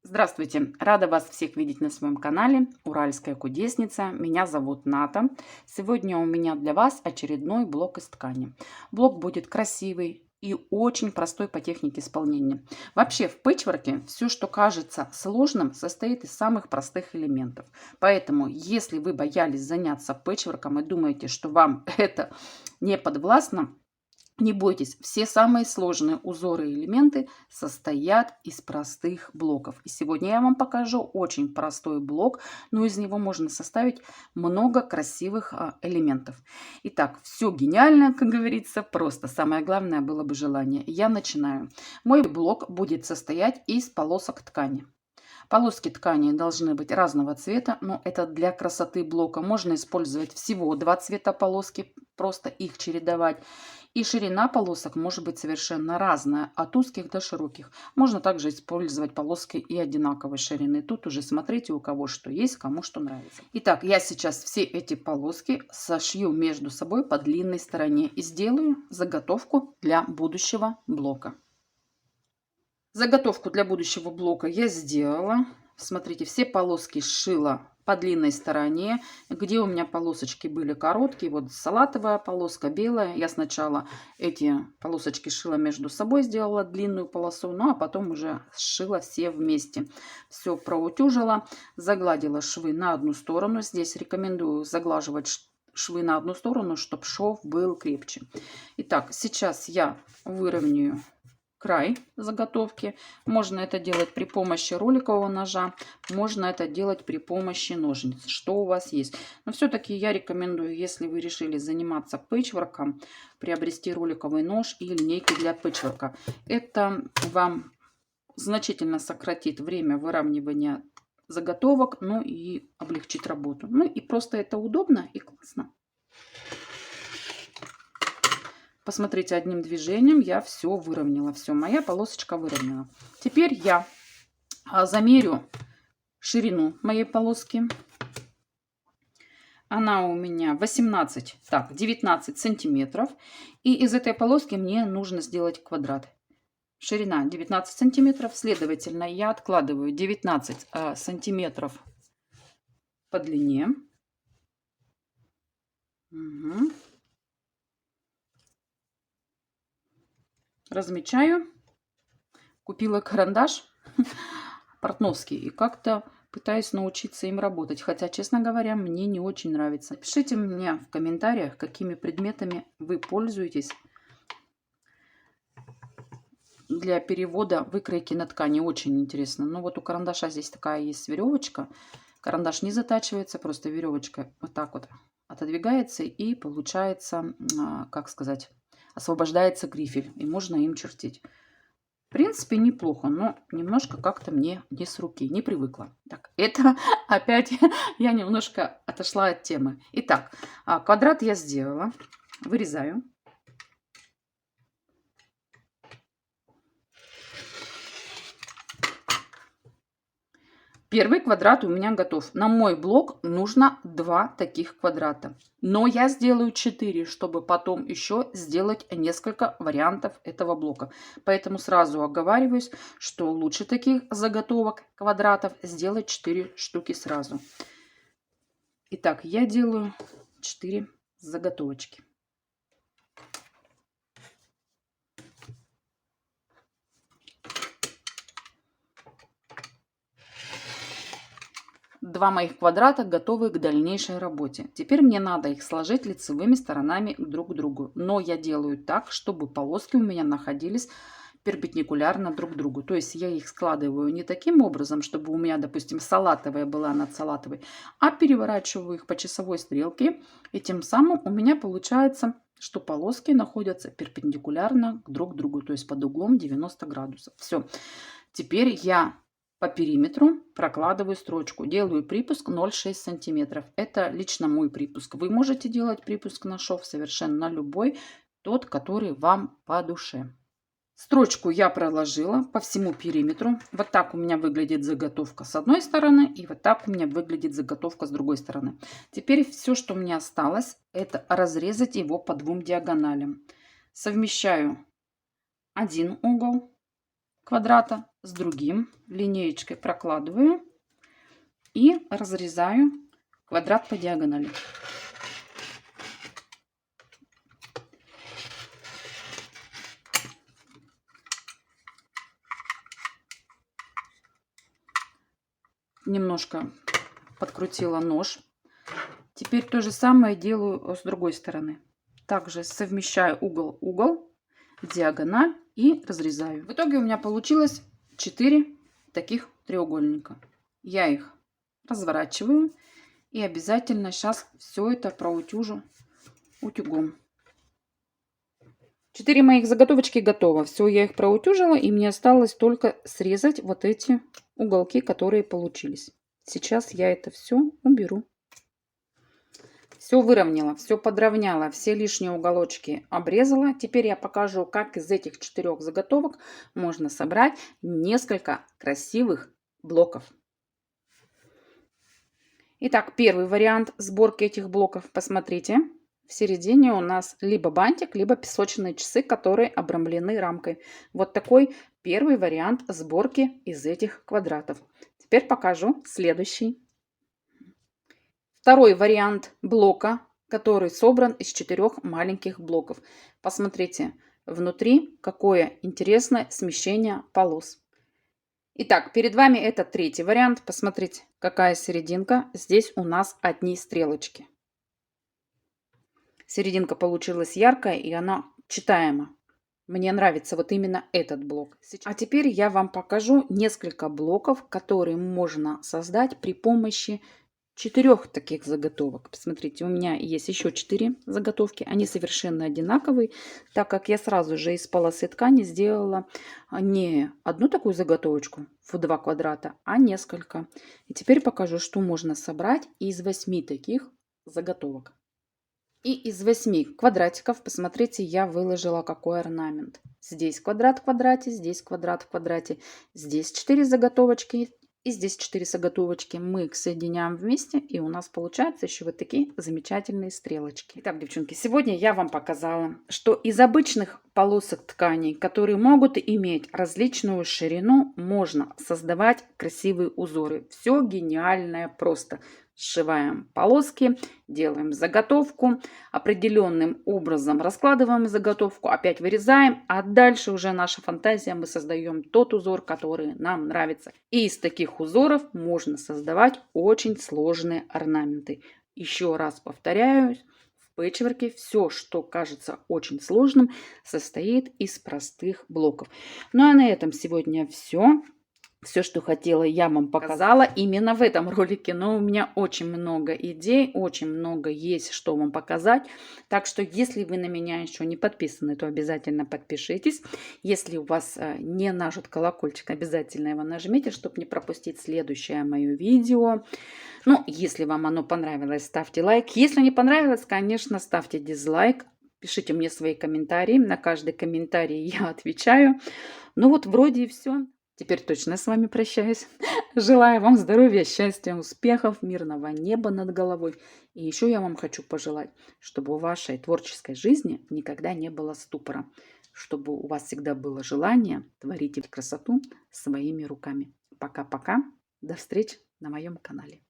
Здравствуйте! Рада вас всех видеть на своем канале Уральская кудесница. Меня зовут Ната. Сегодня у меня для вас очередной блок из ткани. Блок будет красивый и очень простой по технике исполнения. Вообще в пэтчворке все, что кажется сложным, состоит из самых простых элементов. Поэтому, если вы боялись заняться пэтчворком и думаете, что вам это не подвластно, не бойтесь, все самые сложные узоры и элементы состоят из простых блоков. И сегодня я вам покажу очень простой блок, но из него можно составить много красивых элементов. Итак, все гениально, как говорится, просто. Самое главное было бы желание. Я начинаю. Мой блок будет состоять из полосок ткани. Полоски ткани должны быть разного цвета, но это для красоты блока. Можно использовать всего два цвета полоски, просто их чередовать. И ширина полосок может быть совершенно разная, от узких до широких. Можно также использовать полоски и одинаковой ширины. Тут уже смотрите, у кого что есть, кому что нравится. Итак, я сейчас все эти полоски сошью между собой по длинной стороне и сделаю заготовку для будущего блока. Заготовку для будущего блока я сделала. Смотрите, все полоски сшила по длинной стороне. Где у меня полосочки были короткие, вот салатовая полоска, белая. Я сначала эти полосочки сшила между собой, сделала длинную полосу, ну а потом уже сшила все вместе. Все проутюжила, загладила швы на одну сторону. Здесь рекомендую заглаживать швы на одну сторону, чтобы шов был крепче. Итак, сейчас я выровняю край заготовки. Можно это делать при помощи роликового ножа, можно это делать при помощи ножниц, что у вас есть. Но все-таки я рекомендую, если вы решили заниматься пэтчворком, приобрести роликовый нож и линейки для пэтчворка. Это вам значительно сократит время выравнивания заготовок, ну и облегчит работу. Ну и просто это удобно и классно. Посмотрите, одним движением я все выровняла. Все, моя полосочка выровняла. Теперь я замерю ширину моей полоски. Она у меня 19 сантиметров. И из этой полоски мне нужно сделать квадрат. Ширина 19 сантиметров. Следовательно, я откладываю 19 сантиметров по длине. Угу. Размечаю. Купила карандаш портновский и как-то пытаюсь научиться им работать. Хотя, честно говоря, мне не очень нравится. Пишите мне в комментариях, какими предметами вы пользуетесь для перевода выкройки на ткани. Очень интересно. Ну вот у карандаша здесь такая есть веревочка. Карандаш не затачивается, просто веревочка вот так вот отодвигается и получается, как сказать, освобождается грифель. И можно им чертить. В принципе, неплохо, но немножко как-то мне не с руки, не привыкла. Так, это опять я немножко отошла от темы. Итак, квадрат я сделала. Вырезаю. Первый квадрат у меня готов. На мой блок нужно 2 таких квадрата. Но я сделаю 4, чтобы потом еще сделать несколько вариантов этого блока. Поэтому сразу оговариваюсь, что лучше таких заготовок квадратов сделать 4 штуки сразу. Итак, я делаю 4 заготовочки. Два моих квадрата готовы к дальнейшей работе. Теперь мне надо их сложить лицевыми сторонами друг к другу. Но я делаю так, чтобы полоски у меня находились перпендикулярно друг к другу. То есть я их складываю не таким образом, чтобы у меня, допустим, салатовая была над салатовой, а переворачиваю их по часовой стрелке. И тем самым у меня получается, что полоски находятся перпендикулярно друг к другу, то есть под углом 90 градусов. Все. Теперь я по периметру прокладываю строчку, делаю припуск 0,6 сантиметров. Это лично мой припуск. Вы можете делать припуск на шов совершенно любой, тот, который вам по душе. Строчку я проложила по всему периметру. Вот так у меня выглядит заготовка с одной стороны, и вот так у меня выглядит заготовка с другой стороны. Теперь все, что мне осталось, это разрезать его по двум диагоналям. Совмещаю один угол квадрата с другим. Линеечкой прокладываю и разрезаю квадрат по диагонали. Немножко подкрутила нож. Теперь то же самое делаю с другой стороны. Также совмещаю угол-угол, диагональ и разрезаю. В итоге у меня получилось 4 таких треугольника. Я их разворачиваю и обязательно сейчас все это проутюжу утюгом. 4 моих заготовочки готово. Все, я их проутюжила, и мне осталось только срезать вот эти уголки, которые получились. Сейчас я это все уберу. Все выровняла, все подровняла, все лишние уголочки обрезала. Теперь я покажу, как из этих 4 заготовок можно собрать несколько красивых блоков. Итак, первый вариант сборки этих блоков. Посмотрите, в середине у нас либо бантик, либо песочные часы, которые обрамлены рамкой. Вот такой первый вариант сборки из этих квадратов. Теперь покажу следующий. Второй вариант блока, который собран из 4 маленьких блоков. Посмотрите, внутри какое интересное смещение полос. Итак, перед вами это третий вариант. Посмотрите, какая серединка. Здесь у нас одни стрелочки. Серединка получилась яркая, и она читаема. Мне нравится вот именно этот блок. А теперь я вам покажу несколько блоков, которые можно создать при помощи 4 таких заготовок. Посмотрите, у меня есть еще 4 заготовки. Они совершенно одинаковые, так как я сразу же из полосы ткани сделала не одну такую заготовочку в 2 квадрата, а несколько. И теперь покажу, что можно собрать из 8 таких заготовок. И из 8 квадратиков, посмотрите, я выложила какой орнамент. Здесь квадрат в квадрате, здесь квадрат в квадрате, здесь 4 заготовочки. И здесь 4 заготовочки мы их соединяем вместе, и у нас получаются еще вот такие замечательные стрелочки. Итак, девчонки, сегодня я вам показала, что из обычных полосок тканей, которые могут иметь различную ширину, можно создавать красивые узоры. Все гениальное просто. Сшиваем полоски, делаем заготовку, определенным образом раскладываем заготовку, опять вырезаем, а дальше уже наша фантазия, мы создаем тот узор, который нам нравится. И из таких узоров можно создавать очень сложные орнаменты. Еще раз повторяюсь, в пэтчворке все, что кажется очень сложным, состоит из простых блоков. Ну а на этом сегодня все. Все, что хотела, я вам показала именно в этом ролике. Но у меня очень много идей, очень много есть, что вам показать. Так что, если вы на меня еще не подписаны, то обязательно подпишитесь. Если у вас не нажат колокольчик, обязательно его нажмите, чтобы не пропустить следующее мое видео. Ну, если вам оно понравилось, ставьте лайк. Если не понравилось, конечно, ставьте дизлайк. Пишите мне свои комментарии. На каждый комментарий я отвечаю. Ну вот, вроде и все. Теперь точно с вами прощаюсь. Желаю вам здоровья, счастья, успехов, мирного неба над головой. И еще я вам хочу пожелать, чтобы в вашей творческой жизни никогда не было ступора. Чтобы у вас всегда было желание творить красоту своими руками. Пока-пока. До встречи на моем канале.